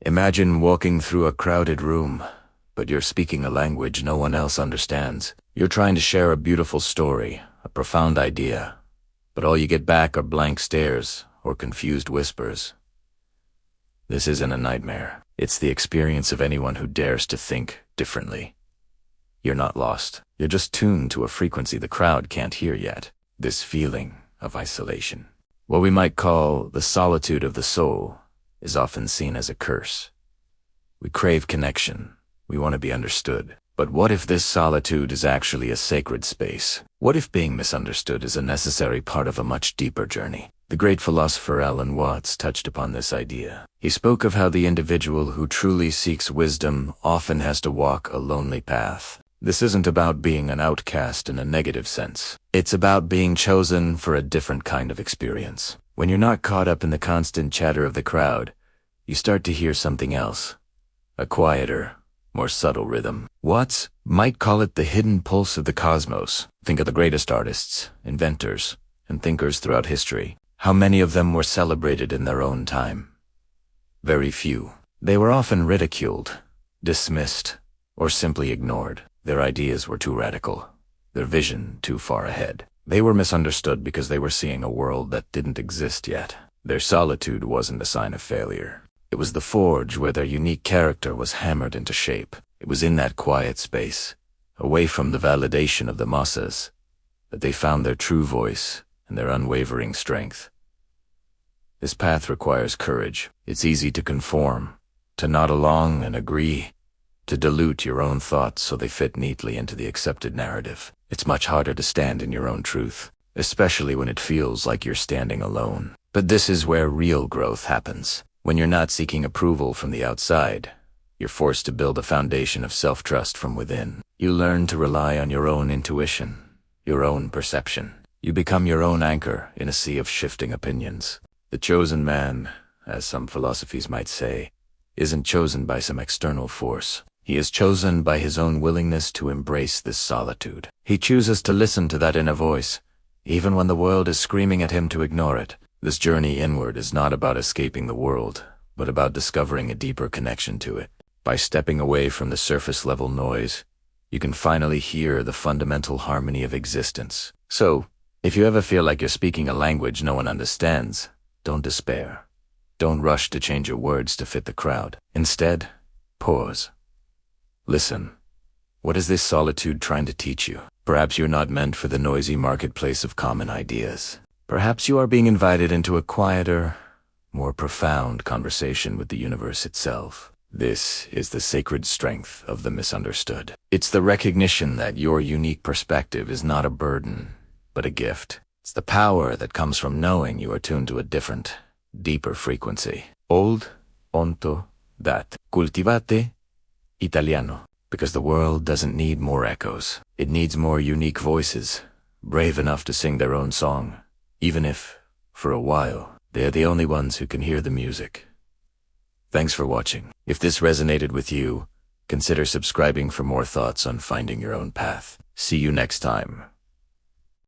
Imagine walking through a crowded room, but you're speaking a language no one else understands. You're trying to share a beautiful story, a profound idea, but all you get back are blank stares or confused whispers. This isn't a nightmare. It's the experience of anyone who dares to think differently. You're not lost. You're just tuned to a frequency the crowd can't hear yet. This feeling of isolation, what we might call the solitude of the soul, is often seen as a curse. We crave connection. We want to be understood. But what if this solitude is actually a sacred space? What if being misunderstood is a necessary part of a much deeper journey? The great philosopher Alan Watts touched upon this idea. He spoke of how the individual who truly seeks wisdom often has to walk a lonely path. This isn't about being an outcast in a negative sense. It's about being chosen for a different kind of experience. When you're not caught up in the constant chatter of the crowd, you start to hear something else. A quieter, more subtle rhythm. Watts might call it the hidden pulse of the cosmos. Think of the greatest artists, inventors, and thinkers throughout history. How many of them were celebrated in their own time? Very few. They were often ridiculed, dismissed, or simply ignored. Their ideas were too radical, their vision too far ahead. They were misunderstood because they were seeing a world that didn't exist yet. Their solitude wasn't a sign of failure. It was the forge where their unique character was hammered into shape. It was in that quiet space, away from the validation of the masses, that they found their true voice and their unwavering strength. This path requires courage. It's easy to conform, to nod along and agree, to dilute your own thoughts so they fit neatly into the accepted narrative. It's much harder to stand in your own truth, especially when it feels like you're standing alone. But this is where real growth happens. When you're not seeking approval from the outside, you're forced to build a foundation of self-trust from within. You learn to rely on your own intuition, your own perception. You become your own anchor in a sea of shifting opinions. The chosen man, as some philosophies might say, isn't chosen by some external force. He is chosen by his own willingness to embrace this solitude. He chooses to listen to that inner voice, even when the world is screaming at him to ignore it. This journey inward is not about escaping the world, but about discovering a deeper connection to it. By stepping away from the surface-level noise, you can finally hear the fundamental harmony of existence. So, if you ever feel like you're speaking a language no one understands, don't despair. Don't rush to change your words to fit the crowd. Instead, pause. Listen. What is this solitude trying to teach you? Perhaps you're not meant for the noisy marketplace of common ideas. Perhaps you are being invited into a quieter, more profound conversation with the universe itself. This is the sacred strength of the misunderstood. It's the recognition that your unique perspective is not a burden, but a gift. It's the power that comes from knowing you are tuned to a different, deeper frequency. Old, onto, that. Cultivate, italiano. Because the world doesn't need more echoes. It needs more unique voices, brave enough to sing their own song. Even if, for a while, they are the only ones who can hear the music. Thanks for watching. If this resonated with you, consider subscribing for more thoughts on finding your own path. See you next time.